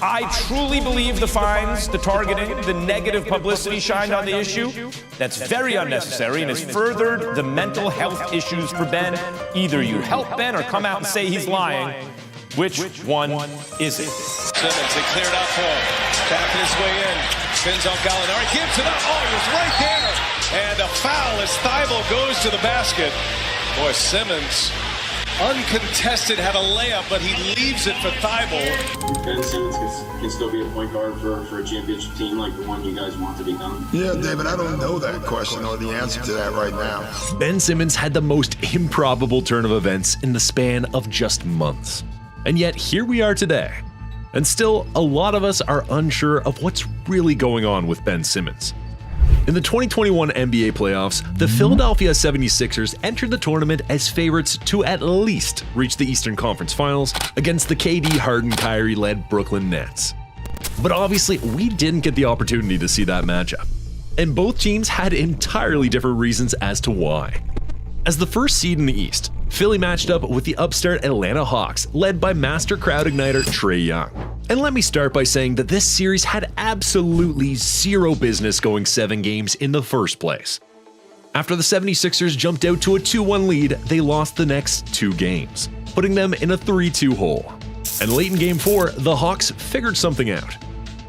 I truly believe the fines, the targeting, the negative publicity shined on the issue. That's very unnecessary and has furthered the mental health issues for Ben. Either you help Ben or come out and say he's lying. Which one is it? Simmons, they cleared out for him. Backing his way in. Spins on Gallinari. Gives it up. Oh, he was right there. And a foul as Thybulle goes to the basket. Boy, Simmons, uncontested, had a layup, but he leaves it for Thybulle. Ben Simmons can still be a point guard for a championship team like the one you guys want to become? Yeah, David, I don't know that question or the answer to that right now. Ben Simmons had the most improbable turn of events in the span of just months. And yet, here we are today. And still, a lot of us are unsure of what's really going on with Ben Simmons. In the 2021 NBA playoffs, the Philadelphia 76ers entered the tournament as favorites to at least reach the Eastern Conference Finals against the KD, Harden, Kyrie-led Brooklyn Nets. But obviously, we didn't get the opportunity to see that matchup. And both teams had entirely different reasons as to why. As the first seed in the East, Philly matched up with the upstart Atlanta Hawks, led by master crowd igniter Trae Young. And let me start by saying that this series had absolutely zero business going 7 games in the first place. After the 76ers jumped out to a 2-1 lead, they lost the next 2 games, putting them in a 3-2 hole. And late in Game 4, the Hawks figured something out.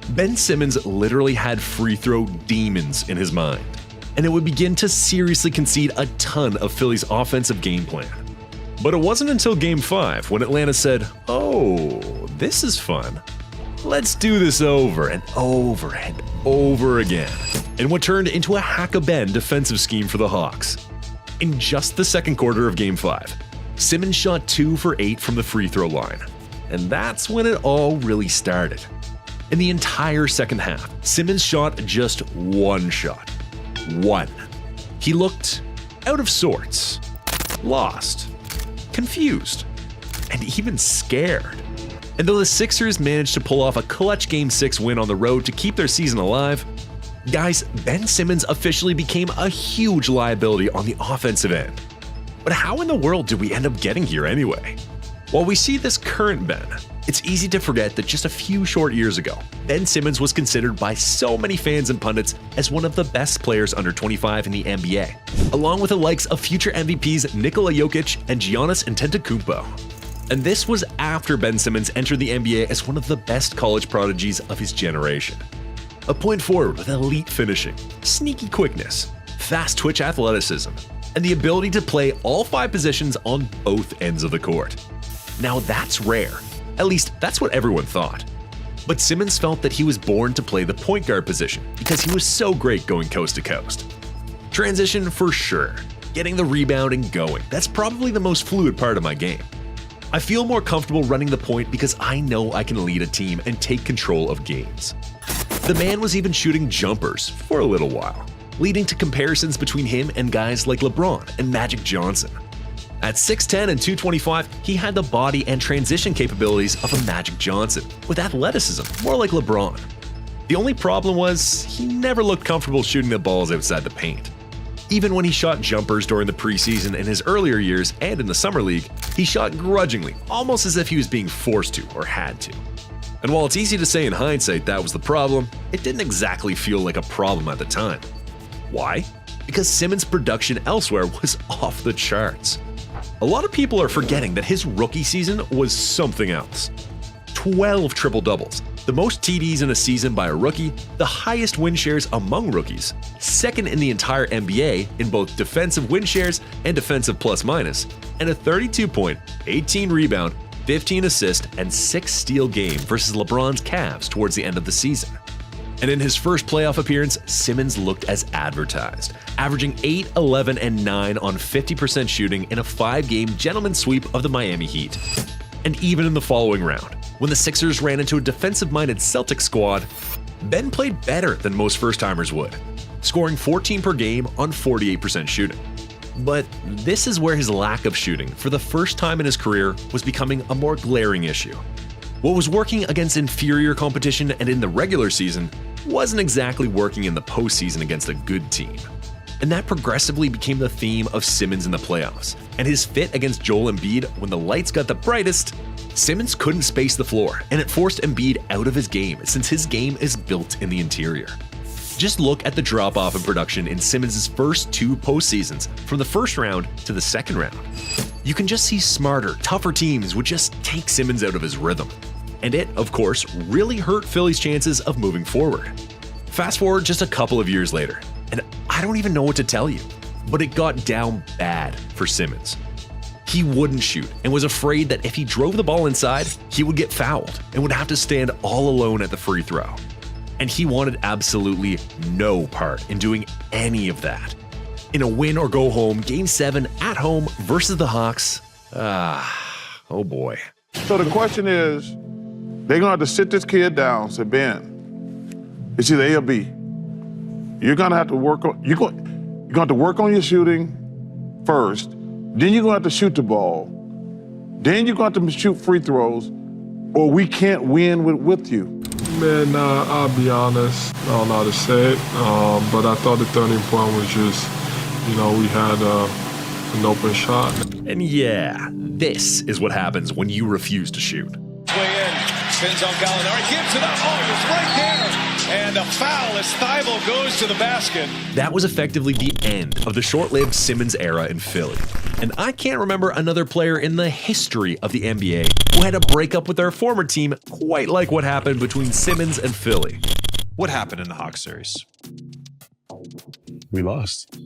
Ben Simmons literally had free throw demons in his mind, and it would begin to seriously concede a ton of Philly's offensive game plan. But it wasn't until Game 5 when Atlanta said, "Oh, this is fun. Let's do this over and over and over again," in what turned into a hack-a-Ben defensive scheme for the Hawks. In just the second quarter of Game 5, Simmons shot 2 for 8 from the free throw line, and that's when it all really started. In the entire second half, Simmons shot just 1 shot. 1. He looked out of sorts, lost, confused, and even scared. And though the Sixers managed to pull off a clutch Game 6 win on the road to keep their season alive, guys, Ben Simmons officially became a huge liability on the offensive end. But how in the world did we end up getting here anyway? While we see this current Ben, it's easy to forget that just a few short years ago, Ben Simmons was considered by so many fans and pundits as one of the best players under 25 in the NBA, along with the likes of future MVPs Nikola Jokic and Giannis Antetokounmpo. And this was after Ben Simmons entered the NBA as one of the best college prodigies of his generation. A point forward with elite finishing, sneaky quickness, fast twitch athleticism, and the ability to play all 5 positions on both ends of the court. Now that's rare. At least that's what everyone thought. But Simmons felt that he was born to play the point guard position because he was so great going coast to coast. Transition for sure. Getting the rebounding going, that's probably the most fluid part of my game. I feel more comfortable running the point because I know I can lead a team and take control of games. The man was even shooting jumpers for a little while, leading to comparisons between him and guys like LeBron and Magic Johnson. At 6'10 and 225, he had the body and transition capabilities of a Magic Johnson, with athleticism more like LeBron. The only problem was he never looked comfortable shooting the balls outside the paint. Even when he shot jumpers during the preseason in his earlier years and in the summer league, he shot grudgingly, almost as if he was being forced to or had to. And while it's easy to say in hindsight that was the problem, it didn't exactly feel like a problem at the time. Why? Because Simmons' production elsewhere was off the charts. A lot of people are forgetting that his rookie season was something else. 12 triple-doubles, the most TDs in a season by a rookie, the highest win shares among rookies, second in the entire NBA in both defensive win shares and defensive plus-minus, and a 32-point, 18-rebound, 15 assist, and 6 steal game versus LeBron's Cavs towards the end of the season. And in his first playoff appearance, Simmons looked as advertised, averaging 8, 11, and 9 on 50% shooting in a 5-game gentleman sweep of the Miami Heat. And even in the following round, when the Sixers ran into a defensive-minded Celtics squad, Ben played better than most first-timers would, scoring 14 per game on 48% shooting. But this is where his lack of shooting for the first time in his career was becoming a more glaring issue. What was working against inferior competition and in the regular season wasn't exactly working in the postseason against a good team. And that progressively became the theme of Simmons in the playoffs, and his fit against Joel Embiid when the lights got the brightest Simmons couldn't space the floor, and it forced Embiid out of his game since his game is built in the interior. Just look at the drop-off in production in Simmons' first 2 postseasons, from the first round to the second round. You can just see smarter, tougher teams would just take Simmons out of his rhythm. And it, of course, really hurt Philly's chances of moving forward. Fast forward just a couple of years later, and I don't even know what to tell you, but it got down bad for Simmons. He wouldn't shoot and was afraid that if he drove the ball inside, he would get fouled and would have to stand all alone at the free throw. And he wanted absolutely no part in doing any of that. In a win or go home Game 7 at home versus the Hawks, oh boy. So the question is, they're gonna have to sit this kid down and say, Ben, it's either A or B. You're gonna have to work on your shooting first, then you're gonna have to shoot the ball, then you're gonna have to shoot free throws, or we can't win with you. Man, I'll be honest, I don't know how to say it, but I thought the turning point was just, we had an open shot. And yeah, this is what happens when you refuse to shoot. Way in, spins on Gallinari, gives it up, he was right there, and a foul as Thibault goes to the basket. That was effectively the end of the short-lived Simmons era in Philly. And I can't remember another player in the history of the NBA who had a breakup with their former team quite like what happened between Simmons and Philly. What happened in the Hawks series? We lost.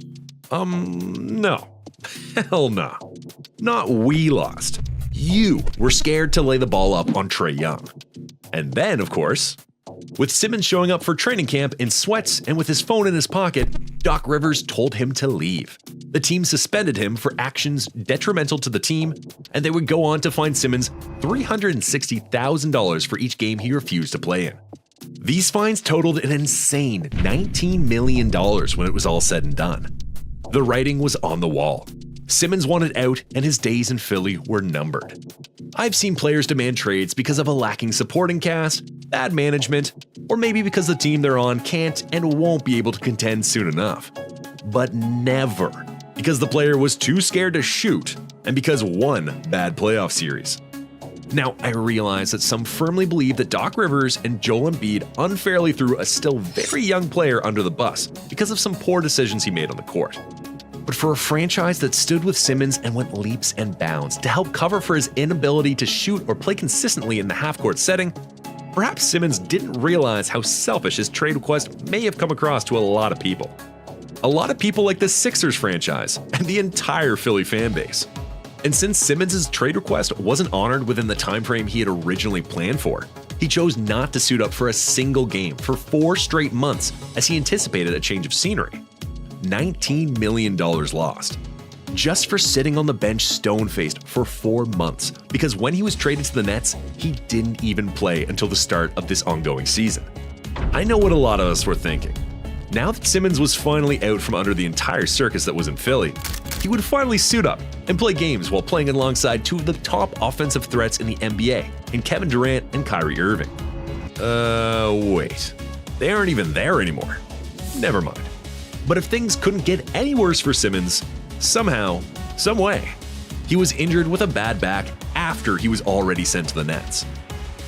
No. Hell no. Not we lost. You were scared to lay the ball up on Trae Young. And then, of course, with Simmons showing up for training camp in sweats and with his phone in his pocket, Doc Rivers told him to leave. The team suspended him for actions detrimental to the team, and they would go on to fine Simmons $360,000 for each game he refused to play in. These fines totaled an insane $19 million when it was all said and done. The writing was on the wall. Simmons wanted out, and his days in Philly were numbered. I've seen players demand trades because of a lacking supporting cast, bad management, or maybe because the team they're on can't and won't be able to contend soon enough. But never because the player was too scared to shoot and because one bad playoff series. Now, I realize that some firmly believe that Doc Rivers and Joel Embiid unfairly threw a still very young player under the bus because of some poor decisions he made on the court. But for a franchise that stood with Simmons and went leaps and bounds to help cover for his inability to shoot or play consistently in the half-court setting, perhaps Simmons didn't realize how selfish his trade request may have come across to a lot of people. A lot of people like the Sixers franchise and the entire Philly fan base. And since Simmons' trade request wasn't honored within the time frame he had originally planned for, he chose not to suit up for a single game for 4 straight months as he anticipated a change of scenery. $19 million lost. Just for sitting on the bench stone-faced for 4 months, because when he was traded to the Nets, he didn't even play until the start of this ongoing season. I know what a lot of us were thinking. Now that Simmons was finally out from under the entire circus that was in Philly, he would finally suit up and play games while playing alongside 2 of the top offensive threats in the NBA, in Kevin Durant and Kyrie Irving. Wait. They aren't even there anymore. Never mind. But if things couldn't get any worse for Simmons, somehow, some way, he was injured with a bad back after he was already sent to the Nets.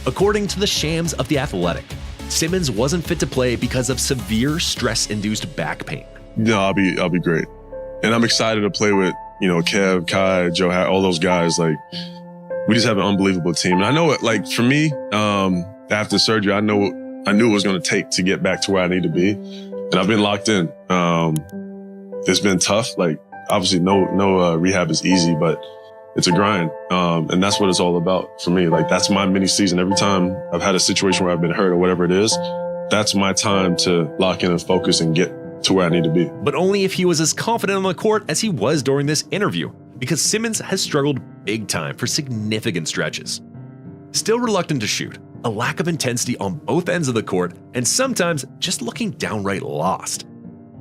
According to the Shams of The Athletic, Simmons wasn't fit to play because of severe stress-induced back pain. No, I'll be great. And I'm excited to play with, Kev, Kai, Joe, all those guys. Like, we just have an unbelievable team. And I know it, like, for me, after surgery, I knew it was going to take to get back to where I need to be. And I've been locked in. It's been tough. Like, obviously, no rehab is easy, but it's a grind. And that's what it's all about for me. Like, that's my mini season. Every time I've had a situation where I've been hurt or whatever it is, that's my time to lock in and focus and get to where I need to be. But only if he was as confident on the court as he was during this interview, because Simmons has struggled big time for significant stretches. Still reluctant to shoot, a lack of intensity on both ends of the court, and sometimes just looking downright lost.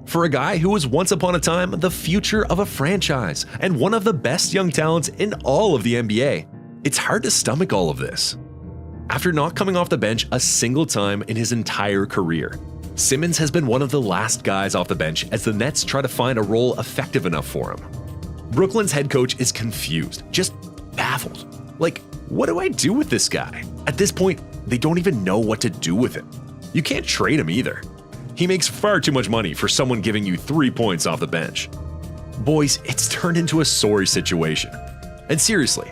For a guy who was once upon a time the future of a franchise and one of the best young talents in all of the NBA, it's hard to stomach all of this. After not coming off the bench a single time in his entire career, Simmons has been one of the last guys off the bench as the Nets try to find a role effective enough for him. Brooklyn's head coach is confused, just baffled. Like, What do I do with this guy? At this point, they don't even know what to do with him. You can't trade him either. He makes far too much money for someone giving you 3 points off the bench. Boys, it's turned into a sorry situation. And seriously,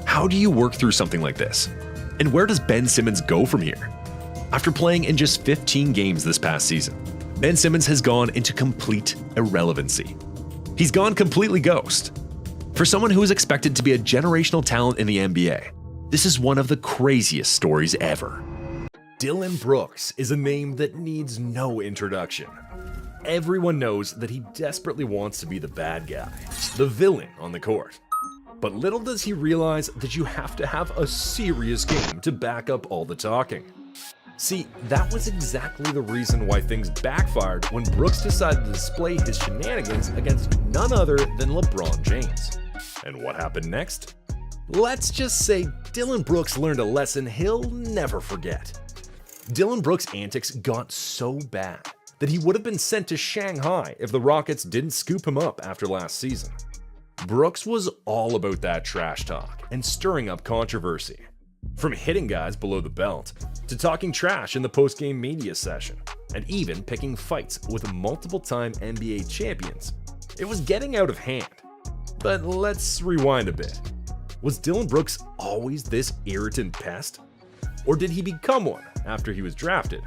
how do you work through something like this? And where does Ben Simmons go from here? After playing in just 15 games this past season, Ben Simmons has gone into complete irrelevancy. He's gone completely ghost. For someone who is expected to be a generational talent in the NBA, this is one of the craziest stories ever. Dillon Brooks is a name that needs no introduction. Everyone knows that he desperately wants to be the bad guy, the villain on the court. But little does he realize that you have to have a serious game to back up all the talking. See, that was exactly the reason why things backfired when Brooks decided to display his shenanigans against none other than LeBron James. And what happened next? Let's just say Dillon Brooks learned a lesson he'll never forget. Dillon Brooks' antics got so bad that he would have been sent to Shanghai if the Rockets didn't scoop him up after last season. Brooks was all about that trash talk and stirring up controversy. From hitting guys below the belt, to talking trash in the post-game media session, and even picking fights with multiple-time NBA champions, it was getting out of hand. But let's rewind a bit. Was Dillon Brooks always this irritant pest? Or did he become one after he was drafted?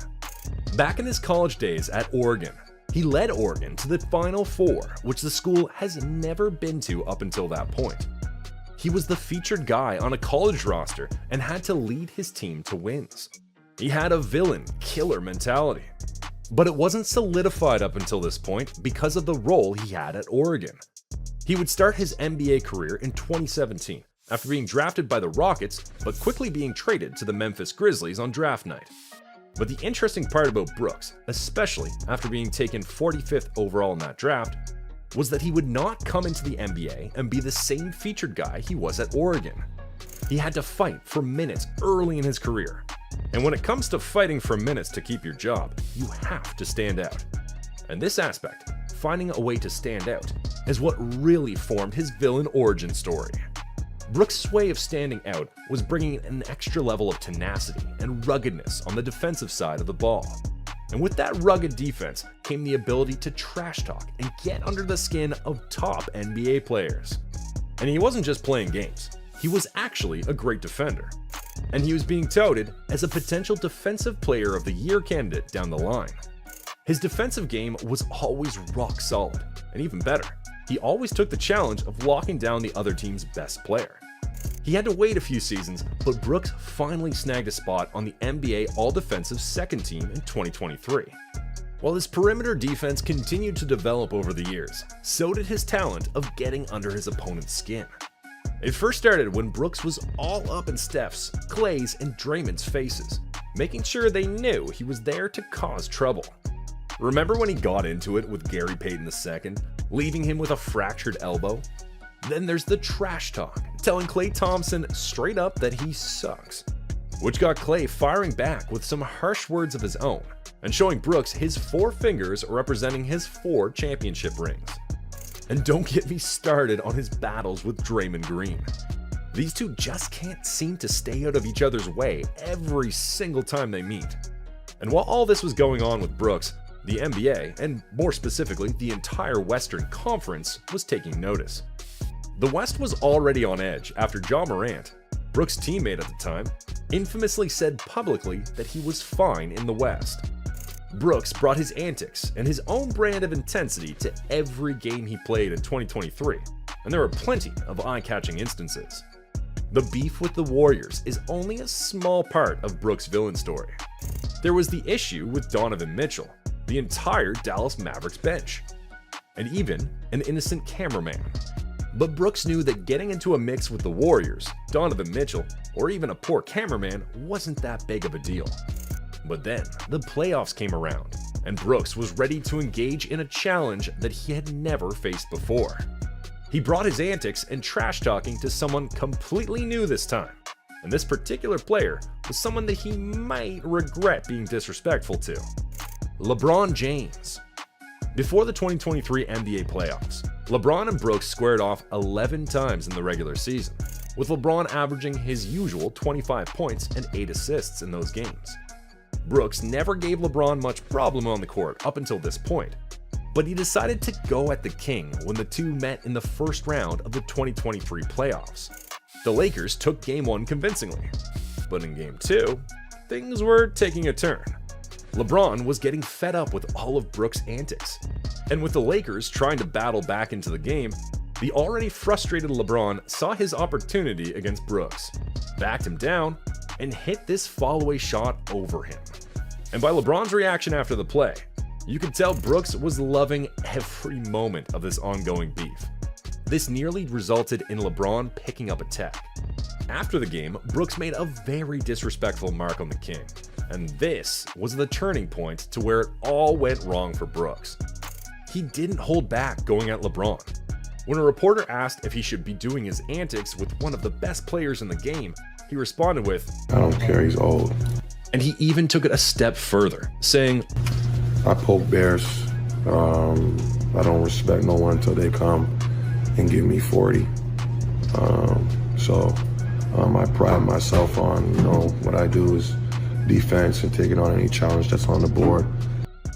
Back in his college days at Oregon, he led Oregon to the Final Four, which the school has never been to up until that point. He was the featured guy on a college roster and had to lead his team to wins. He had a villain, killer mentality. But it wasn't solidified up until this point because of the role he had at Oregon. He would start his NBA career in 2017 after being drafted by the Rockets, but quickly being traded to the Memphis Grizzlies on draft night. But the interesting part about Brooks, especially after being taken 45th overall in that draft, was that he would not come into the NBA and be the same featured guy he was at Oregon. He had to fight for minutes early in his career. And when it comes to fighting for minutes to keep your job, you have to stand out. And this aspect, finding a way to stand out, is what really formed his villain origin story. Brooks' way of standing out was bringing an extra level of tenacity and ruggedness on the defensive side of the ball. And with that rugged defense came the ability to trash talk and get under the skin of top NBA players. And he wasn't just playing games, he was actually a great defender. And he was being touted as a potential Defensive Player of the Year candidate down the line. His defensive game was always rock solid, and even better, he always took the challenge of locking down the other team's best player. He had to wait a few seasons, but Brooks finally snagged a spot on the NBA All-Defensive Second Team in 2023. While his perimeter defense continued to develop over the years, so did his talent of getting under his opponent's skin. It first started when Brooks was all up in Steph's, Klay's, and Draymond's faces, making sure they knew he was there to cause trouble. Remember when he got into it with Gary Payton II, leaving him with a fractured elbow? Then there's the trash talk, telling Klay Thompson straight up that he sucks, which got Klay firing back with some harsh words of his own, and showing Brooks his 4 fingers representing his 4 championship rings. And don't get me started on his battles with Draymond Green. These two just can't seem to stay out of each other's way every single time they meet. And while all this was going on with Brooks, the NBA, and more specifically the entire Western Conference, was taking notice. The West was already on edge after Ja Morant, Brooks' teammate at the time, infamously said publicly that he was fine in the West. Brooks brought his antics and his own brand of intensity to every game he played in 2023, and there were plenty of eye-catching instances. The beef with the Warriors is only a small part of Brooks' villain story. There was the issue with Donovan Mitchell, the entire Dallas Mavericks bench, and even an innocent cameraman. But Brooks knew that getting into a mix with the Warriors, Donovan Mitchell, or even a poor cameraman wasn't that big of a deal. But then, the playoffs came around, and Brooks was ready to engage in a challenge that he had never faced before. He brought his antics and trash talking to someone completely new this time, and this particular player was someone that he might regret being disrespectful to: LeBron James. Before the 2023 NBA playoffs, LeBron and Brooks squared off 11 times in the regular season, with LeBron averaging his usual 25 points and 8 assists in those games. Brooks never gave LeBron much problem on the court up until this point, but he decided to go at the King when the two met in the first round of the 2023 playoffs. The Lakers took Game 1 convincingly, but in Game 2, things were taking a turn. LeBron was getting fed up with all of Brooks' antics, and with the Lakers trying to battle back into the game, the already frustrated LeBron saw his opportunity against Brooks, backed him down, and hit this fall-away shot over him. And by LeBron's reaction after the play, you could tell Brooks was loving every moment of this ongoing beef. This nearly resulted in LeBron picking up a tech. After the game, Brooks made a very disrespectful mark on the King, and this was the turning point to where it all went wrong for Brooks. He didn't hold back going at LeBron. When a reporter asked if he should be doing his antics with one of the best players in the game, he responded with, "I don't care, he's old." And he even took it a step further, saying, "I poke bears. I don't respect no one until they come and give me 40. I pride myself on, what I do is defense and taking on any challenge that's on the board."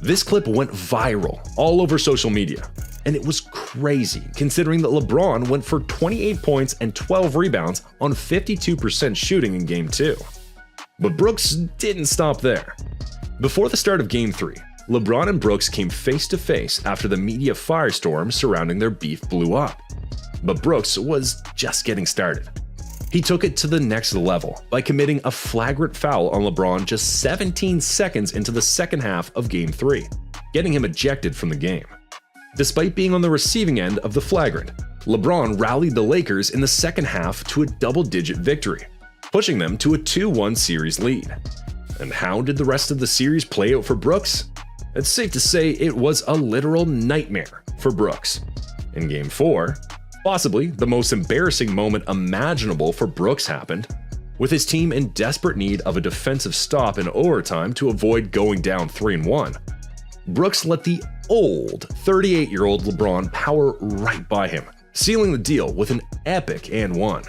This clip went viral all over social media, and it was crazy considering that LeBron went for 28 points and 12 rebounds on 52% shooting in Game 2. But Brooks didn't stop there. Before the start of Game 3, LeBron and Brooks came face to face after the media firestorm surrounding their beef blew up. But Brooks was just getting started. He took it to the next level by committing a flagrant foul on LeBron just 17 seconds into the second half of Game 3, getting him ejected from the game. Despite being on the receiving end of the flagrant, LeBron rallied the Lakers in the second half to a double-digit victory, pushing them to a 2-1 series lead. And how did the rest of the series play out for Brooks? It's safe to say it was a literal nightmare for Brooks. In Game 4, possibly the most embarrassing moment imaginable for Brooks happened, with his team in desperate need of a defensive stop in overtime to avoid going down 3-1. Brooks let the old 38-year-old LeBron power right by him, sealing the deal with an epic and one.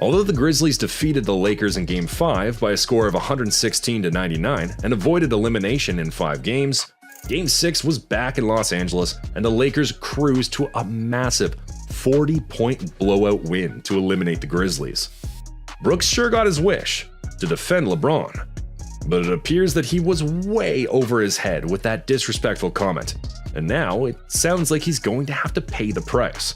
Although the Grizzlies defeated the Lakers in Game 5 by a score of 116-99 and avoided elimination in 5 games, Game 6 was back in Los Angeles and the Lakers cruised to a massive 40-point blowout win to eliminate the Grizzlies. Brooks sure got his wish to defend LeBron, but it appears that he was way over his head with that disrespectful comment, and now it sounds like he's going to have to pay the price.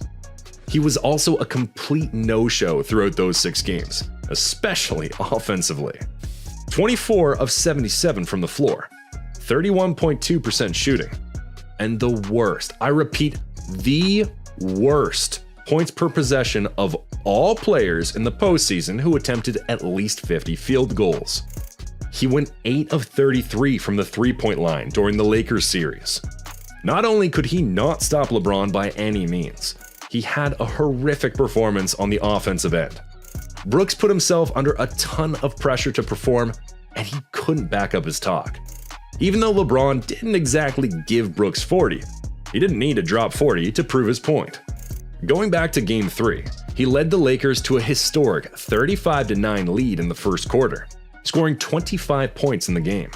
He was also a complete no-show throughout those 6 games, especially offensively. 24 of 77 from the floor, 31.2% shooting, and the worst, I repeat, the worst points per possession of all players in the postseason who attempted at least 50 field goals. He went 8 of 33 from the three-point line during the Lakers series. Not only could he not stop LeBron by any means, he had a horrific performance on the offensive end. Brooks put himself under a ton of pressure to perform, and he couldn't back up his talk. Even though LeBron didn't exactly give Brooks 40, he didn't need to drop 40 to prove his point. Going back to Game 3, he led the Lakers to a historic 35-9 lead in the first quarter, scoring 25 points in the game.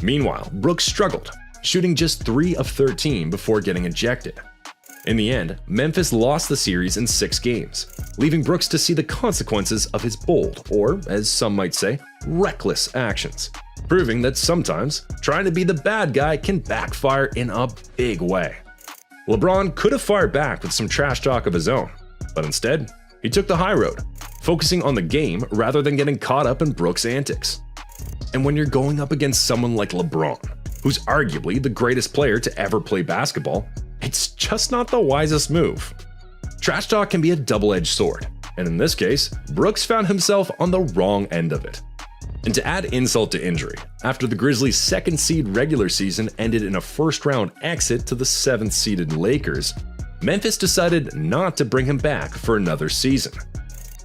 Meanwhile, Brooks struggled, shooting just 3 of 13 before getting ejected. In the end, Memphis lost the series in 6 games, leaving Brooks to see the consequences of his bold, or as some might say, reckless actions, proving that sometimes trying to be the bad guy can backfire in a big way. LeBron could have fired back with some trash talk of his own, but instead, he took the high road, focusing on the game rather than getting caught up in Brooks' antics. And when you're going up against someone like LeBron, who's arguably the greatest player to ever play basketball, it's just not the wisest move. Trash talk can be a double-edged sword, and in this case, Brooks found himself on the wrong end of it. And to add insult to injury, after the Grizzlies' second-seed regular season ended in a first-round exit to the 7th-seeded Lakers, Memphis decided not to bring him back for another season.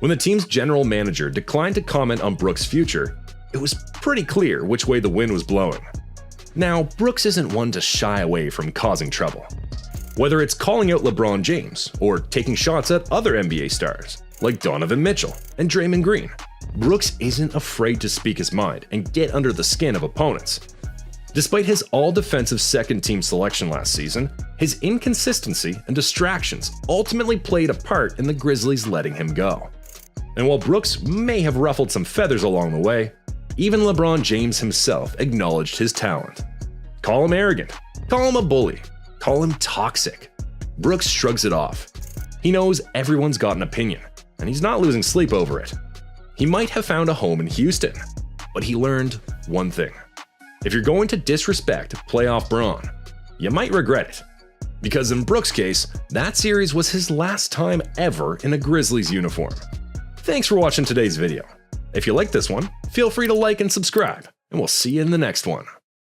When the team's general manager declined to comment on Brooks' future, it was pretty clear which way the wind was blowing. Now, Brooks isn't one to shy away from causing trouble. Whether it's calling out LeBron James or taking shots at other NBA stars, like Donovan Mitchell and Draymond Green. Brooks isn't afraid to speak his mind and get under the skin of opponents. Despite his all-defensive second-team selection last season, his inconsistency and distractions ultimately played a part in the Grizzlies letting him go. And while Brooks may have ruffled some feathers along the way, even LeBron James himself acknowledged his talent. Call him arrogant, call him a bully, call him toxic. Brooks shrugs it off. He knows everyone's got an opinion, and he's not losing sleep over it. He might have found a home in Houston, but he learned one thing. If you're going to disrespect playoff Bron, you might regret it. Because in Brooks' case, that series was his last time ever in a Grizzlies uniform. Thanks for watching today's video. If you liked this one, feel free to like and subscribe, and we'll see you in the next one.